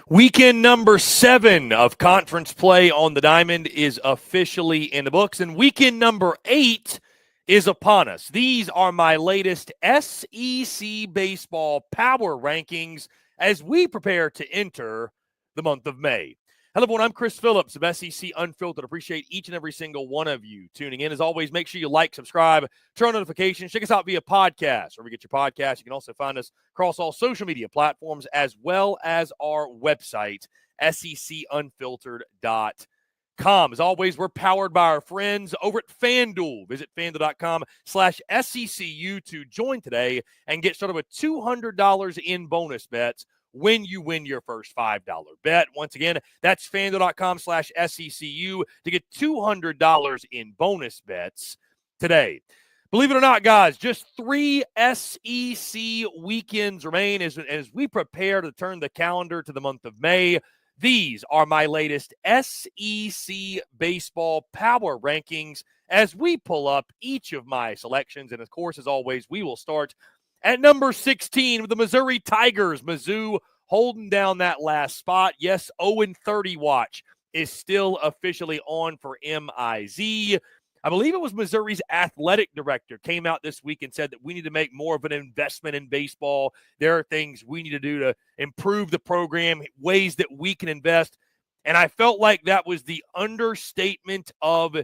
Weekend number 7 of conference play on the Diamond is officially in the books, and weekend number 8 is upon us. These are my latest SEC baseball power rankings as we prepare to enter the month of May. Hello, everyone. I'm Chris Phillips of SEC Unfiltered. Appreciate each and every single one of you tuning in. As always, make sure you like, subscribe, turn on notifications. Check us out via podcast. Wherever you get your podcast, you can also find us across all social media platforms as well as our website, secunfiltered.com. As always, we're powered by our friends over at FanDuel. Visit FanDuel.com/SECU to join today and get started with $200 in bonus bets when you win your first $5 bet. Once again, that's FanDuel.com/SECU to get $200 in bonus bets today. Believe it or not, guys, just 3 SEC weekends remain as we prepare to turn the calendar to the month of May. These are my latest SEC baseball power rankings as we pull up each of my selections. And, of course, as always, we will start at number 16 with the Missouri Tigers. Mizzou holding down that last spot. Yes, 0-30 watch is still officially on for MIZ. I believe it was Missouri's athletic director came out this week and said that we need to make more of an investment in baseball. There are things we need to do to improve the program, ways that we can invest. And I felt like that was the understatement of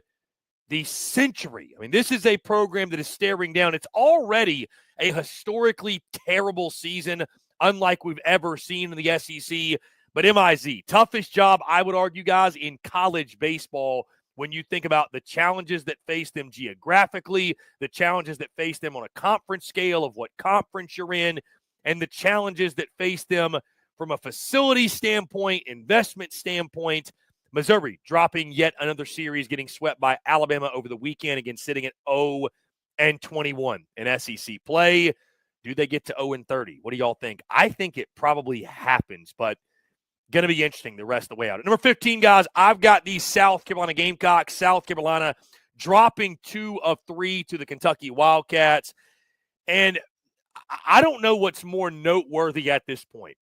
the century. I mean, this is a program that is staring down. It's already a historically terrible season, unlike we've ever seen in the SEC. But MIZ, toughest job, I would argue, guys, in college baseball when you think about the challenges that face them geographically, the challenges that face them on a conference scale of what conference you're in, and the challenges that face them from a facility standpoint, investment standpoint. Missouri dropping yet another series, getting swept by Alabama over the weekend, again sitting at 0-21 in SEC play. Do they get to 0-30? What do y'all think? I think it probably happens, but going to be interesting the rest of the way out. At number 15, guys, I've got the South Carolina Gamecocks. South Carolina dropping 2 of 3 to the Kentucky Wildcats. And I don't know what's more noteworthy at this point.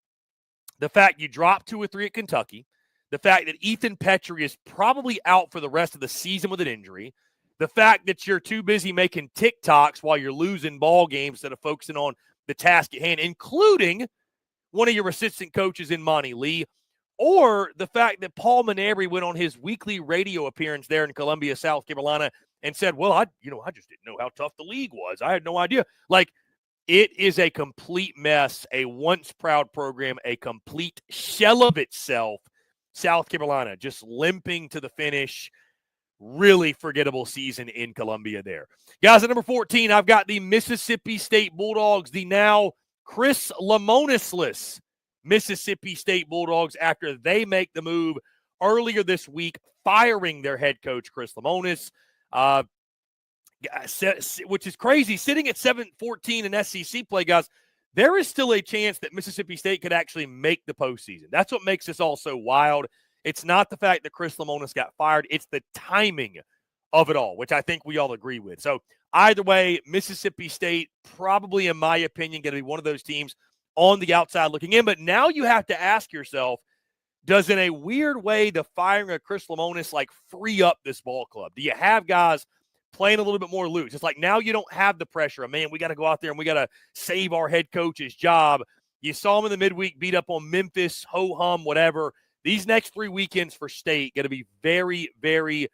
The fact you dropped 2 or 3 at Kentucky, the fact that Ethan Petrie is probably out for the rest of the season with an injury, the fact that you're too busy making TikToks while you're losing ball games instead of focusing on the task at hand, including one of your assistant coaches in Monty Lee, or the fact that Paul Maneri went on his weekly radio appearance there in Columbia, South Carolina, and said, well, I just didn't know how tough the league was. I had no idea. Like, it is a complete mess, a once proud program, a complete shell of itself. South Carolina just limping to the finish. Really forgettable season in Columbia there. Guys, at number 14, I've got the Mississippi State Bulldogs, the now Chris Lemonis-less Mississippi State Bulldogs, after they make the move earlier this week, firing their head coach, Chris Lemonis, which is crazy. Sitting at 7-14 in SEC play, guys, there is still a chance that Mississippi State could actually make the postseason. That's what makes this all so wild. It's not the fact that Chris Lemonis got fired. It's the timing of it all, which I think we all agree with. So either way, Mississippi State probably, in my opinion, going to be one of those teams on the outside looking in. But now you have to ask yourself, does in a weird way the firing of Chris Lemonis like free up this ball club? Do you have guys playing a little bit more loose? It's like now you don't have the pressure of, man, we got to go out there and we got to save our head coach's job. You saw him in the midweek beat up on Memphis, ho-hum, whatever. These next 3 weekends for State going to be very, very,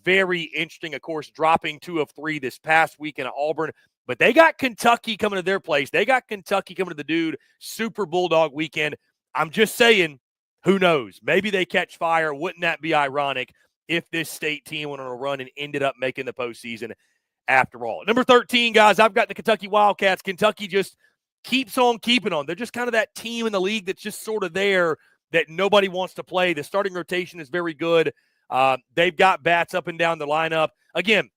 very interesting. Of course, dropping 2 of 3 this past weekend at Auburn. But they got Kentucky coming to their place. They got Kentucky coming to the dude. Super Bulldog weekend. I'm just saying, who knows? Maybe they catch fire. Wouldn't that be ironic if this State team went on a run and ended up making the postseason after all? Number 13, guys, I've got the Kentucky Wildcats. Kentucky just keeps on keeping on. They're just kind of that team in the league that's just sort of there that nobody wants to play. The starting rotation is very good. They've got bats up and down the lineup. Again,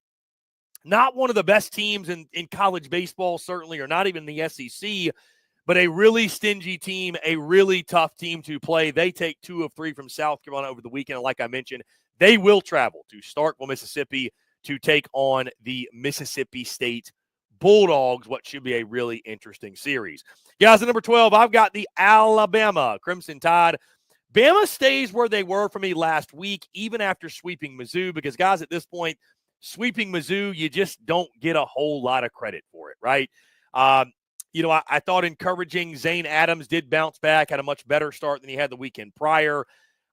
not one of the best teams in college baseball, certainly, or not even the SEC, but a really stingy team, a really tough team to play. They take 2 of 3 from South Carolina over the weekend. And like I mentioned, they will travel to Starkville, Mississippi to take on the Mississippi State Bulldogs, what should be a really interesting series. Guys, at number 12, I've got the Alabama Crimson Tide. Bama stays where they were for me last week, even after sweeping Mizzou, because, guys, at this point, sweeping Mizzou, you just don't get a whole lot of credit for it, right? I thought encouraging. Zane Adams did bounce back, had a much better start than he had the weekend prior.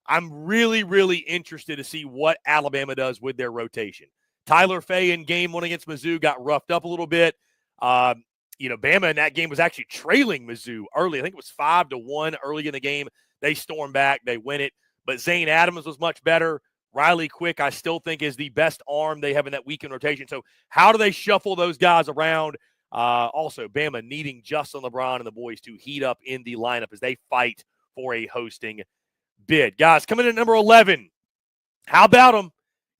I'm really, really interested to see what Alabama does with their rotation. Tyler Fay in game one against Mizzou got roughed up a little bit. Bama in that game was actually trailing Mizzou early. I think it was 5-1 early in the game. They storm back. They win it. But Zane Adams was much better. Riley Quick, I still think, is the best arm they have in that weekend rotation. So how do they shuffle those guys around? Also, Bama needing Justin LeBron and the boys to heat up in the lineup as they fight for a hosting bid. Guys, coming in at number 11, how about them?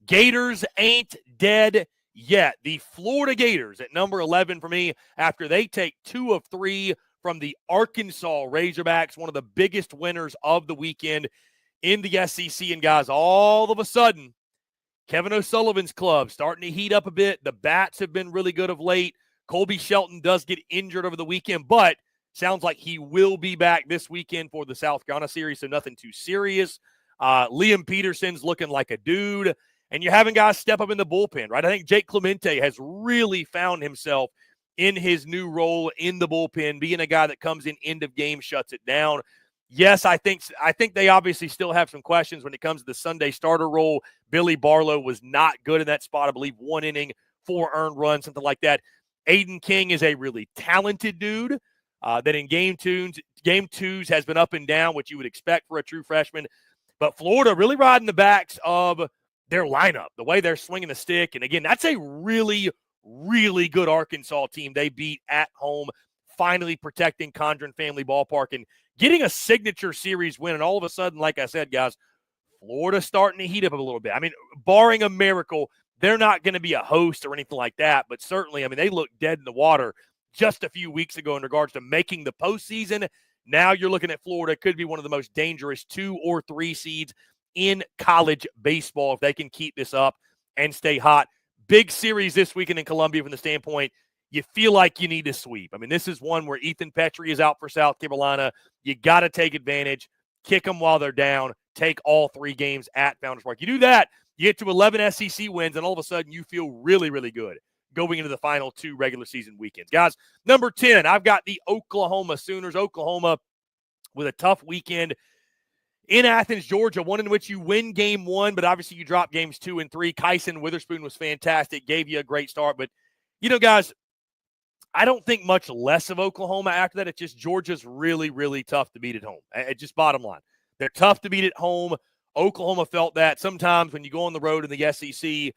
Gators ain't dead yet. The Florida Gators at number 11 for me after they take 2 of 3 from the Arkansas Razorbacks, one of the biggest winners of the weekend in the SEC. And, guys, all of a sudden, Kevin O'Sullivan's club starting to heat up a bit. The bats have been really good of late. Colby Shelton does get injured over the weekend, but sounds like he will be back this weekend for the South Carolina series, so nothing too serious. Liam Peterson's looking like a dude, and you're having guys step up in the bullpen, right? I think Jake Clemente has really found himself in his new role in the bullpen, being a guy that comes in end of game, shuts it down. Yes, I think they obviously still have some questions when it comes to the Sunday starter role. Billy Barlow was not good in that spot. I believe 1 inning, 4 earned runs, something like that. Aiden King is a really talented dude that in game twos has been up and down, which you would expect for a true freshman. But Florida really riding the backs of their lineup, the way they're swinging the stick. And, again, that's a really, really good Arkansas team they beat at home, finally protecting Condren Family Ballpark and getting a signature series win. And all of a sudden, like I said, guys, Florida's starting to heat up a little bit. I mean, barring a miracle, they're not going to be a host or anything like that. But certainly, I mean, they looked dead in the water just a few weeks ago in regards to making the postseason. Now you're looking at Florida. Could be one of the most dangerous 2 or 3 seeds in college baseball if they can keep this up and stay hot. Big series this weekend in Columbia from the standpoint you feel like you need to sweep. I mean, this is one where Ethan Petrie is out for South Carolina. You got to take advantage, kick them while they're down, take all 3 games at Founders Park. You do that, you get to 11 SEC wins, and all of a sudden you feel really, really good going into the final 2 regular season weekends. Guys, number 10, I've got the Oklahoma Sooners. Oklahoma with a tough weekend in Athens, Georgia, one in which you win game 1, but obviously you drop games 2 and 3. Kyson Witherspoon was fantastic, gave you a great start. But, guys, I don't think much less of Oklahoma after that. It's just Georgia's really, really tough to beat at home. It's just bottom line. They're tough to beat at home. Oklahoma felt that. Sometimes when you go on the road in the SEC,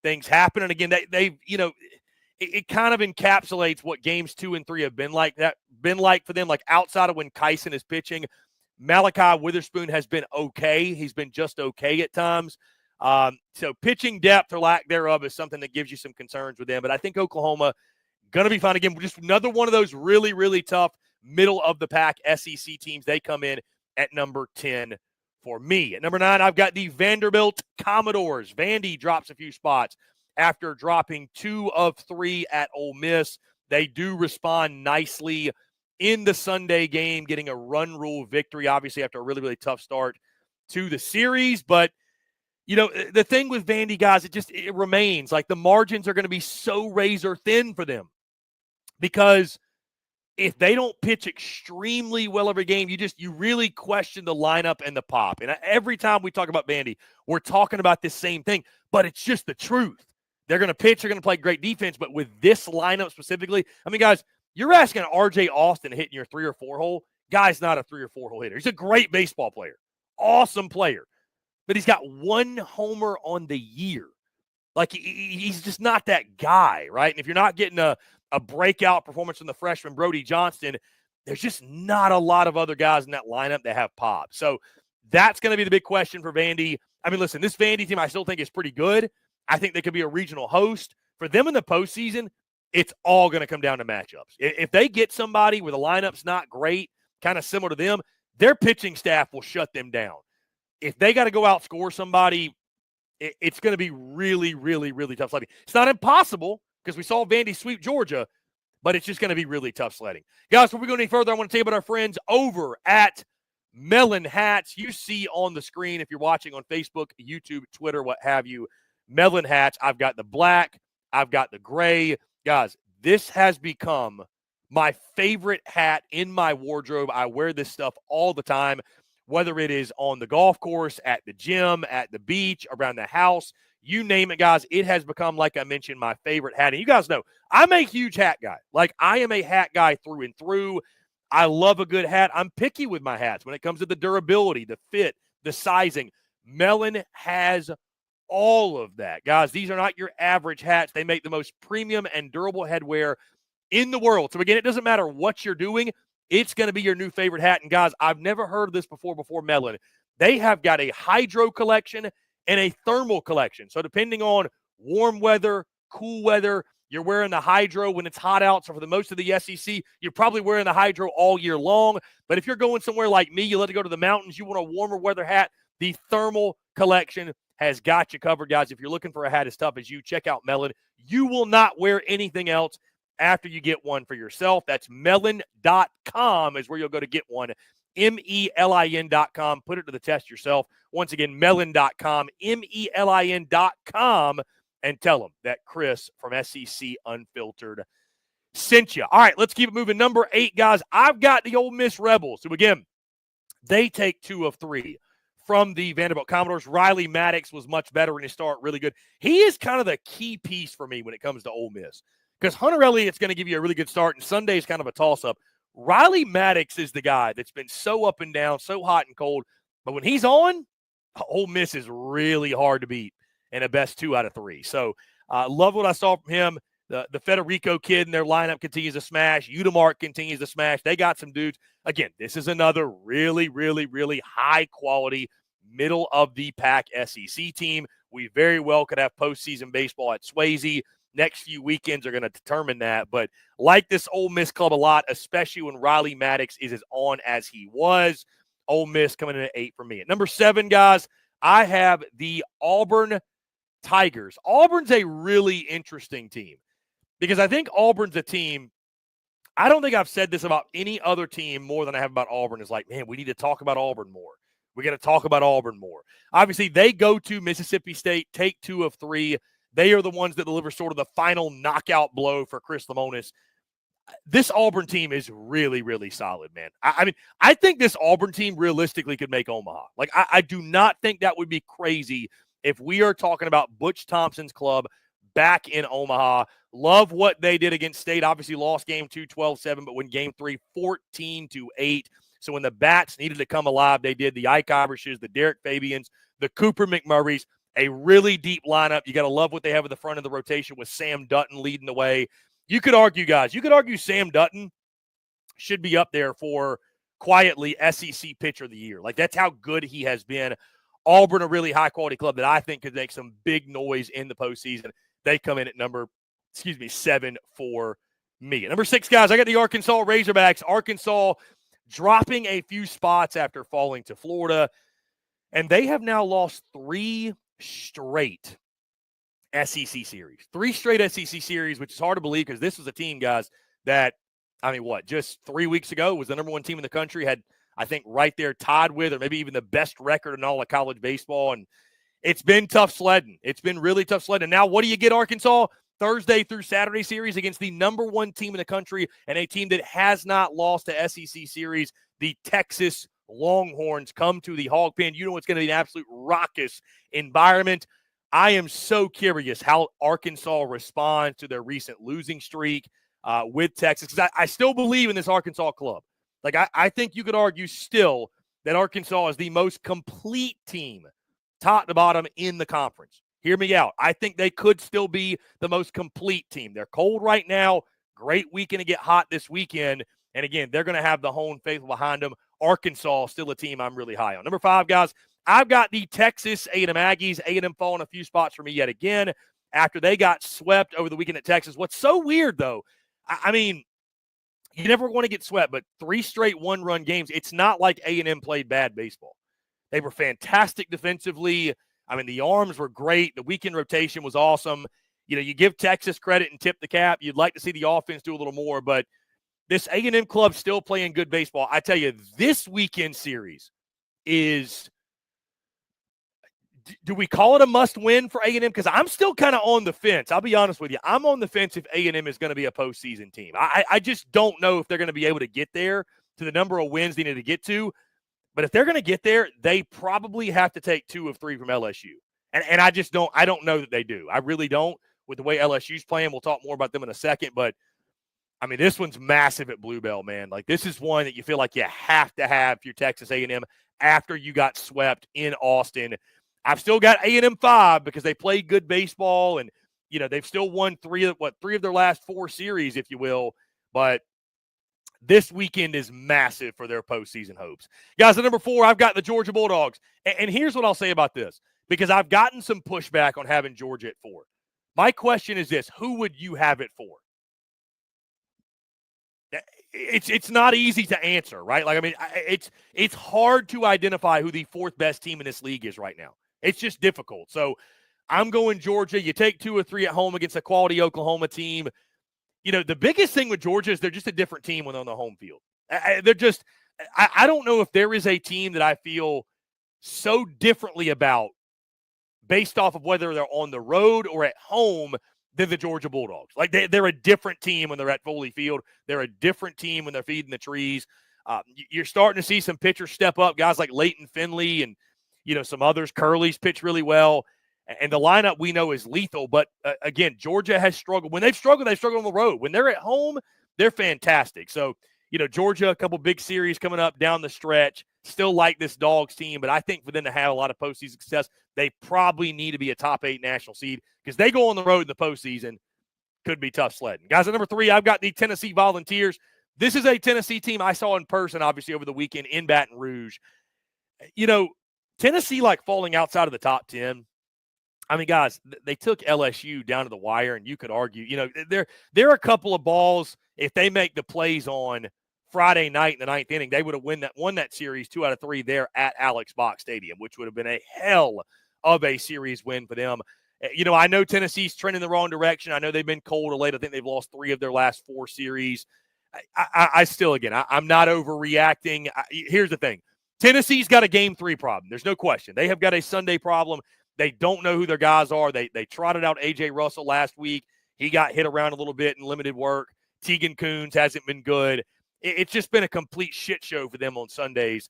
things happen. And again, it kind of encapsulates what games 2 and 3 have been like for them. Like outside of when Kyson is pitching, Malachi Witherspoon has been okay. He's been just okay at times. So pitching depth or lack thereof is something that gives you some concerns with them. But I think Oklahoma going to be fine again. Just another one of those really, really tough middle-of-the-pack SEC teams. They come in at number 10 for me. At number 9, I've got the Vanderbilt Commodores. Vandy drops a few spots after dropping 2 of 3 at Ole Miss. They do respond nicely in the Sunday game, getting a run rule victory, obviously, after a really, really tough start to the series. But, the thing with Vandy, guys, it remains like the margins are going to be so razor thin for them. Because if they don't pitch extremely well every game, you really question the lineup and the pop. And every time we talk about Vandy, we're talking about this same thing, but it's just the truth. They're going to pitch, they're going to play great defense, but with this lineup specifically, I mean, guys, you're asking R.J. Austin to hit in your 3 or 4 hole. Guy's not a 3 or 4 hole hitter. He's a great baseball player, awesome player, but he's got 1 homer on the year. Like, he's just not that guy, right? And if you're not getting a breakout performance from the freshman Brody Johnston, there's just not a lot of other guys in that lineup that have pop. So that's going to be the big question for Vandy. I mean, listen, this Vandy team I still think is pretty good. I think they could be a regional host. For them in the postseason, it's all going to come down to matchups. If they get somebody where the lineup's not great, kind of similar to them, their pitching staff will shut them down. If they got to go outscore somebody, it's going to be really, really, really tough sledding. It's not impossible because we saw Vandy sweep Georgia, but it's just going to be really tough sledding. Guys, before we go any further, I want to tell you about our friends over at Melon hats. You see on the screen if you're watching on Facebook, YouTube, Twitter, what have you, Melon hats. I've got the black. I've got the gray. Guys, this has become my favorite hat in my wardrobe. I wear this stuff all the time, whether it is on the golf course, at the gym, at the beach, around the house. You name it, guys. It has become, like I mentioned, my favorite hat. And you guys know, I'm a huge hat guy. Like, I am a hat guy through and through. I love a good hat. I'm picky with my hats when it comes to the durability, the fit, the sizing. Melon has all of that. Guys, these are not your average hats. They make the most premium and durable headwear in the world. So, again, it doesn't matter what you're doing. It's going to be your new favorite hat. And, guys, I've never heard of this before Melon. They have got a hydro collection and a thermal collection. So depending on warm weather, cool weather, you're wearing the hydro when it's hot out. So for the most of the SEC, you're probably wearing the hydro all year long. But if you're going somewhere like me, you let it go to the mountains, you want a warmer weather hat, the thermal collection has got you covered, guys. If you're looking for a hat as tough as you, check out Melon. You will not wear anything else after you get one for yourself. That's melon.com is where you'll go to get one. melin.com. Put it to the test yourself. Once again, melon.com, melin.com, and tell them that Chris from SEC Unfiltered sent you. All right, let's keep it moving. Number 8, guys, I've got the Ole Miss Rebels, who, again, they take 2 of 3 from the Vanderbilt Commodores. Riley Maddox was much better in his start, really good. He is kind of the key piece for me when it comes to Ole Miss, because Hunter Elliott's going to give you a really good start, and Sunday is kind of a toss-up. Riley Maddox is the guy that's been so up and down, so hot and cold. But when he's on, Ole Miss is really hard to beat in a best 2 out of 3. So love what I saw from him. The Federico kid in their lineup continues to smash. Udemark continues to smash. They got some dudes. Again, this is another really, really, really high-quality, middle-of-the-pack SEC team. We very well could have postseason baseball at Swayze. Next few weekends are going to determine that. But like this Ole Miss club a lot, especially when Riley Maddox is as on as he was. Ole Miss coming in at 8 for me. At number 7, guys, I have the Auburn Tigers. Auburn's a really interesting team because I think Auburn's a team. I don't think I've said this about any other team more than I have about Auburn. It's like, man, we need to talk about Auburn more. We got to talk about Auburn more. Obviously, they go to Mississippi State, take 2 of 3. They are the ones that deliver sort of the final knockout blow for Chris Lemonis. This Auburn team is really, really solid, man. I mean, I think this Auburn team realistically could make Omaha. Like, I do not think that would be crazy if we are talking about Butch Thompson's club back in Omaha. Love what they did against State. Obviously lost game 2, 12-7, but win game 3, 14-8. So when the bats needed to come alive, they did. The Ike Ivershes, the Derek Fabians, the Cooper McMurrays, a really deep lineup. You got to love what they have at the front of the rotation with Sam Dutton leading the way. You could argue, guys, Sam Dutton should be up there for quietly SEC Pitcher of the Year. Like, that's how good he has been. Auburn, a really high-quality club that I think could make some big noise in the postseason. They come in at number 7 for me. At number 6, guys, I got the Arkansas Razorbacks. Arkansas dropping a few spots after falling to Florida, and they have now lost 3 straight SEC series. 3 straight SEC series, which is hard to believe because this was a team, guys, that, I mean, just 3 weeks ago was the number 1 team in the country, had, I think, right there tied with or maybe even the best record in all of college baseball. And it's been tough sledding. It's been really tough sledding. Now, what do you get, Arkansas? Thursday through Saturday series against the number 1 team in the country and a team that has not lost a SEC series, the Texas Longhorns come to the Hog Pen. You know it's going to be an absolute raucous environment. I am so curious how Arkansas responds to their recent losing streak with Texas, because I still believe in this Arkansas club. Like, I think you could argue still that Arkansas is the most complete team, top to bottom, in the conference. Hear me out. I think they could still be the most complete team. They're cold right now. Great weekend to get hot this weekend. And, again, they're going to have the home faithful behind them. Arkansas, still a team I'm really high on. Number 5, guys, I've got the Texas A&M Aggies. A&M falling a few spots for me yet again after they got swept over the weekend at Texas. What's so weird, though, I mean, you never want to get swept, but 3 straight one-run games, it's not like A&M played bad baseball. They were fantastic defensively. I mean, the arms were great. The weekend rotation was awesome. You know, you give Texas credit and tip the cap. You'd like to see the offense do a little more, but this A&M club still playing good baseball. I tell you, this weekend series is, do we call it a must-win for A&M? Because I'm still kind of on the fence. I'll be honest with you. I'm on the fence if A&M is going to be a postseason team. I just don't know if they're going to be able to get there to the number of wins they need to get to. But if they're going to get there, they probably have to take 2 of 3 from LSU. And I just don't – I don't know that they do. I really don't with the way LSU's playing. We'll talk more about them in a second. But, I mean, this one's massive at Bluebell, man. Like, this is one that you feel like you have to have for your Texas A&M after you got swept in Austin. I've still got A&M 5 because they played good baseball and, you know, they've still won 3 of their last 4 series, if you will. But this weekend is massive for their postseason hopes. Guys, at number 4, I've got the Georgia Bulldogs. And here's what I'll say about this, because I've gotten some pushback on having Georgia at 4. My question is this: who would you have it for? It's not easy to answer, right? Like, I mean, it's hard to identify who the 4th best team in this league is right now. It's just difficult. So I'm going Georgia. You take 2 or 3 at home against a quality Oklahoma team. You know, the biggest thing with Georgia is they're just a different team when they're on the home field. They're just – I don't know if there is a team that I feel so differently about based off of whether they're on the road or at home than the Georgia Bulldogs. Like, they're a different team when they're at Foley Field. They're a different team when they're feeding the trees. You're starting to see some pitchers step up, guys like Leighton Finley and, you know, some others. Curley's pitched really well. And the lineup we know is lethal. But, again, Georgia has struggled. When they've struggled on the road. When they're at home, they're fantastic. So, you know, Georgia, a couple big series coming up down the stretch. Still like this Dogs team. But I think for them to have a lot of postseason success, they probably need to be a top 8 national seed because they go on the road in the postseason. Could be tough sledding. Guys, at number 3, I've got the Tennessee Volunteers. This is a Tennessee team I saw in person, obviously, over the weekend in Baton Rouge. You know, Tennessee, like, falling outside of the top 10. I mean, guys, they took LSU down to the wire, and you could argue, you know, there are a couple of balls, if they make the plays on Friday night in the 9th inning, they would have won that series 2 out of 3 there at Alex Box Stadium, which would have been a hell of a series win for them. You know, I know Tennessee's trending the wrong direction. I know they've been cold of late. I think they've lost 3 of their last 4 series. I still, again, I'm not overreacting. Here's the thing. Tennessee's got a Game 3 problem. There's no question. They have got a Sunday problem. They don't know who their guys are. They trotted out A.J. Russell last week. He got hit around a little bit in limited work. Tegan Coons hasn't been good. It's just been a complete shit show for them on Sundays.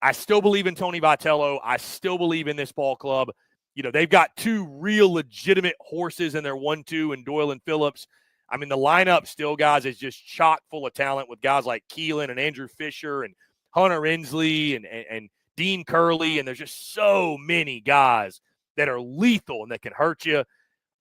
I still believe in Tony Vitello. I still believe in this ball club. You know, they've got 2 real legitimate horses in their 1-2 and Doyle and Phillips. I mean, the lineup still, guys, is just chock full of talent with guys like Keelan and Andrew Fisher and Hunter Inslee and Dean Curley, and there's just so many guys that are lethal and that can hurt you.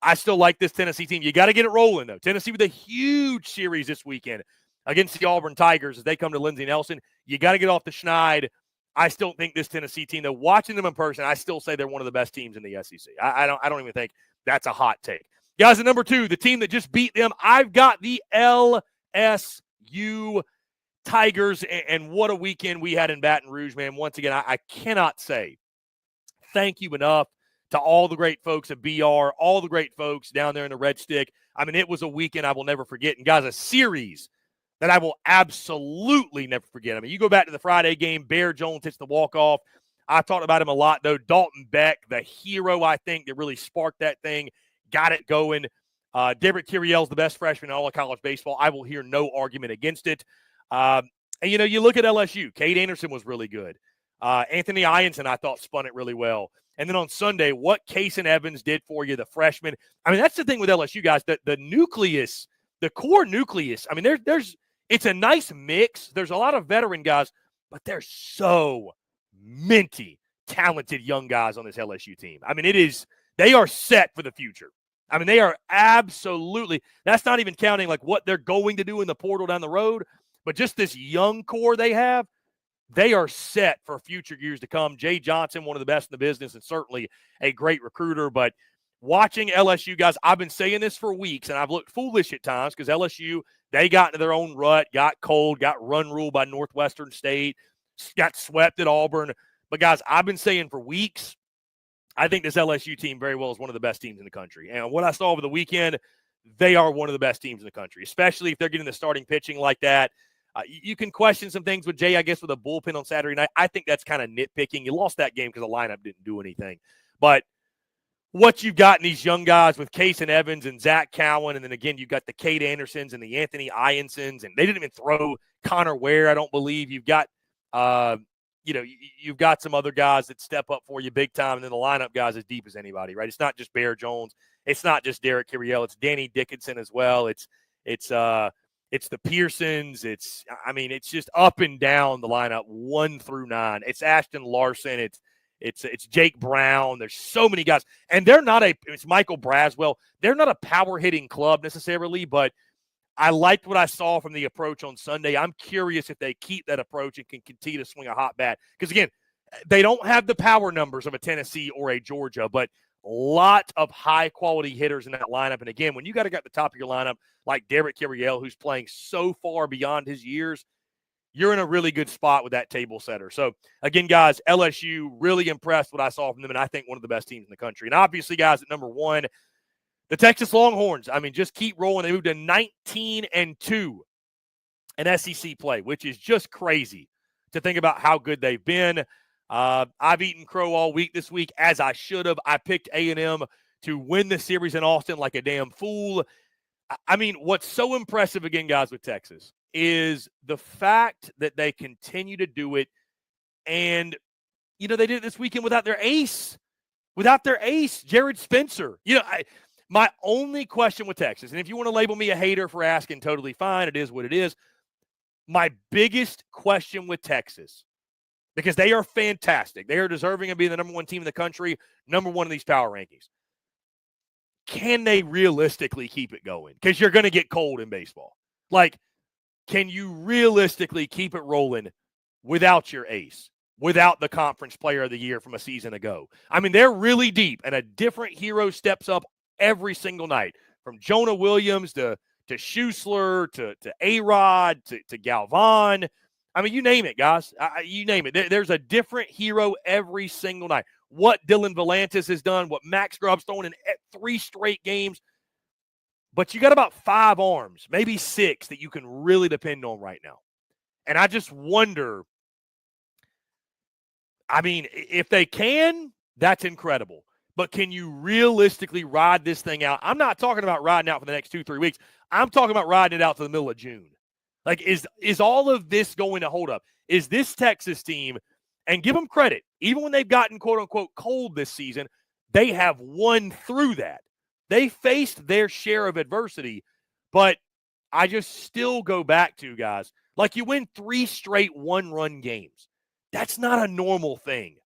I still like this Tennessee team. You got to get it rolling, though. Tennessee with a huge series this weekend against the Auburn Tigers as they come to Lindsey Nelson. You got to get off the schneid. I still think this Tennessee team, though, watching them in person, I still say they're one of the best teams in the SEC. I don't even think that's a hot take. Guys, at number 2, the team that just beat them, I've got the LSU Tigers, and what a weekend we had in Baton Rouge, man. Once again, I cannot say thank you enough to all the great folks at BR, all the great folks down there in the Red Stick. I mean, it was a weekend I will never forget. And, guys, a series that I will absolutely never forget. I mean, you go back to the Friday game, Bear Jones hits the walk-off. I talked about him a lot, though. Dalton Beck, the hero, I think, that really sparked that thing, got it going. Debrick Tiriel's the best freshman in all of college baseball. I will hear no argument against it. And, you know, you look at LSU. Cade Anderson was really good. Anthony Ianson, I thought, spun it really well. And then on Sunday, what Kason Evans did for you, the freshman. I mean, that's the thing with LSU, guys. The nucleus, the core nucleus, I mean, it's a nice mix. There's a lot of veteran guys, but there's so minty, talented young guys on this LSU team. I mean, they are set for the future. I mean, they are absolutely – that's not even counting, like, what they're going to do in the portal down the road, but just this young core they have, they are set for future years to come. Jay Johnson, one of the best in the business, and certainly a great recruiter. But watching LSU, guys, I've been saying this for weeks, and I've looked foolish at times because LSU, they got into their own rut, got cold, got run ruled by Northwestern State, got swept at Auburn. But, guys, I've been saying for weeks, I think this LSU team very well is one of the best teams in the country. And what I saw over the weekend, they are one of the best teams in the country, especially if they're getting the starting pitching like that. You can question some things with Jay, I guess, with a bullpen on Saturday night. I think that's kind of nitpicking. You lost that game because the lineup didn't do anything. But what you've got in these young guys with Case and Evans and Zach Cowan, and then again, you've got the Cade Andersons and the Anthony Ionsons, and they didn't even throw Connor Ware, I don't believe. You've got, you've got some other guys that step up for you big time, and then the lineup guys as deep as anybody, right? It's not just Bear Jones. It's not just Derek Kiriel. It's Danny Dickinson as well. It's the Pearsons. It's just up and down the lineup 1 through 9. It's Ashton Larson. It's Jake Brown. There's so many guys, and it's Michael Braswell. They're not a power hitting club necessarily, but I liked what I saw from the approach on Sunday. I'm curious if they keep that approach and can continue to swing a hot bat. Because again, they don't have the power numbers of a Tennessee or a Georgia, but a lot of high-quality hitters in that lineup. And again, when you got to get the top of your lineup like Derek Kiriel, who's playing so far beyond his years, you're in a really good spot with that table setter. So, again, guys, LSU, really impressed what I saw from them, and I think one of the best teams in the country. And obviously, guys, at number 1, the Texas Longhorns. Just keep rolling. They moved to 19-2 in SEC play, which is just crazy to think about how good they've been. I've eaten crow all week this week, as I should have. I picked A&M to win the series in Austin like a damn fool. What's so impressive, again, guys, with Texas is the fact that they continue to do it. And, they did it this weekend without their ace, Jared Spencer. My only question with Texas, and if you want to label me a hater for asking, totally fine. It is what it is. My biggest question with Texas, because they are fantastic. They are deserving of being the number 1 team in the country, number 1 in these power rankings. Can they realistically keep it going? Because you're going to get cold in baseball. Can you realistically keep it rolling without your ace, without the conference player of the year from a season ago? They're really deep, and a different hero steps up every single night, from Jonah Williams to Schuessler to A-Rod to Galvan. You name it, guys. You name it. There's a different hero every single night. What Dylan Volantis has done, what Max Grubb's thrown in 3 straight games. But you got about 5 arms, maybe 6, that you can really depend on right now. And I just wonder, if they can, that's incredible. But can you realistically ride this thing out? I'm not talking about riding out for the next 2-3 weeks. I'm talking about riding it out to the middle of June. Is all of this going to hold up? Is this Texas team, and give them credit, even when they've gotten quote-unquote cold this season, they have won through that. They faced their share of adversity, but I just still go back to, guys, you win 3 straight 1-run games. That's not a normal thing.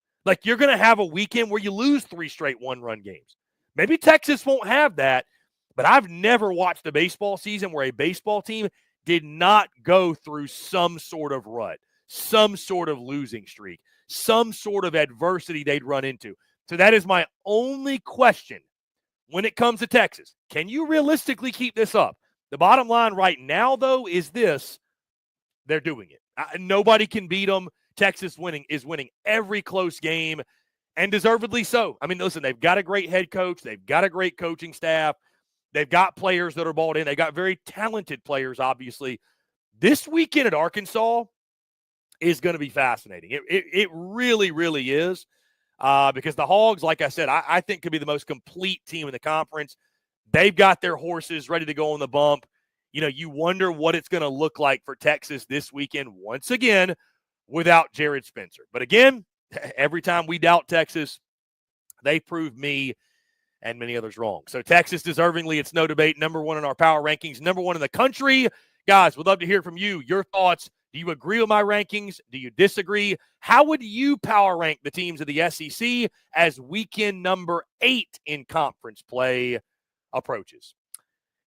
You're going to have a weekend where you lose 3 straight 1-run games. Maybe Texas won't have that, but I've never watched a baseball season where a baseball team did not go through some sort of rut, some sort of losing streak, some sort of adversity they'd run into. So that is my only question when it comes to Texas. Can you realistically keep this up? The bottom line right now, though, is this: they're doing it. Nobody can beat them. Texas is winning every close game, and deservedly so. Listen, they've got a great head coach. They've got a great coaching staff. They've got players that are bought in. They've got very talented players, obviously. This weekend at Arkansas is going to be fascinating. It really, really is, because the Hogs, like I said, I think could be the most complete team in the conference. They've got their horses ready to go on the bump. You wonder what it's going to look like for Texas this weekend once again without Jared Spencer. But again, every time we doubt Texas, they prove me and many others wrong. So Texas, deservingly, it's no debate, number 1 in our power rankings, number 1 in the country. Guys, we'd love to hear from you, your thoughts. Do you agree with my rankings? Do you disagree? How would you power rank the teams of the SEC as weekend number 8 in conference play approaches?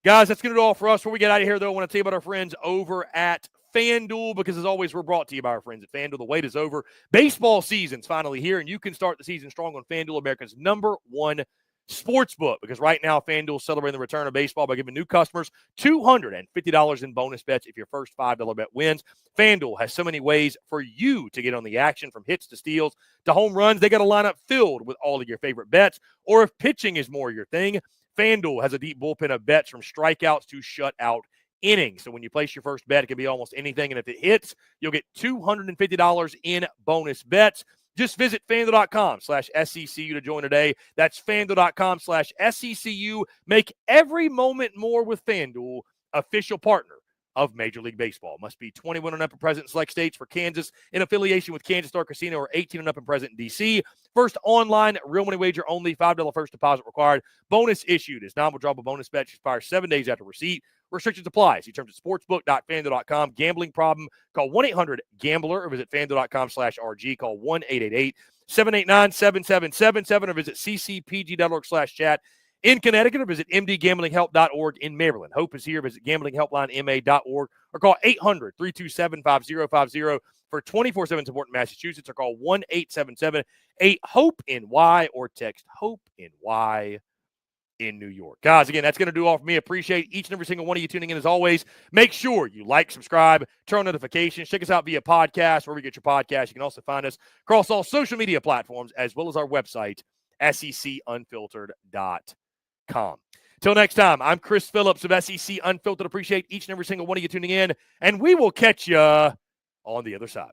Guys, that's going to do all for us. Before we get out of here, though, I want to tell you about our friends over at FanDuel, because as always, we're brought to you by our friends at FanDuel. The wait is over. Baseball season's finally here, and you can start the season strong on FanDuel, America's number 1 sportsbook, because right now FanDuel is celebrating the return of baseball by giving new customers $250 in bonus bets if your first $5 bet wins. FanDuel has so many ways for you to get on the action, from hits to steals to home runs. They got a lineup filled with all of your favorite bets. Or if pitching is more your thing, FanDuel has a deep bullpen of bets from strikeouts to shutout innings. So when you place your first bet, it can be almost anything. And if it hits, you'll get $250 in bonus bets. Just visit FanDuel.com/SECU to join today. That's FanDuel.com/SECU. Make every moment more with FanDuel, official partner of Major League Baseball. Must be 21 and up and present in select states. For Kansas, in affiliation with Kansas Star Casino, or 18 and up and present in D.C. First online, real money wager only, $5 first deposit required. Bonus issued as non-withdrawable bonus bet expires 7 days after receipt. Restrictions apply. See terms at sportsbook.fanduel.com. Gambling problem? Call 1-800-GAMBLER or visit fanduel.com/RG. Call 1-888-789-7777 or visit ccpg.org/chat. In Connecticut, or visit mdgamblinghelp.org. In Maryland, Hope is here. Visit gamblinghelplinema.org or call 800-327-5050 for 24/7 support in Massachusetts, or call 1-877-8-HOPE-NY or text HOPE-NY in New York. Guys, again, that's going to do all for me. Appreciate each and every single one of you tuning in. As always, make sure you like, subscribe, turn on notifications. Check us out via podcast, wherever you get your podcast. You can also find us across all social media platforms, as well as our website, secunfiltered.com. Till next time, I'm Chris Phillips of SEC Unfiltered. Appreciate each and every single one of you tuning in, and we will catch you on the other side.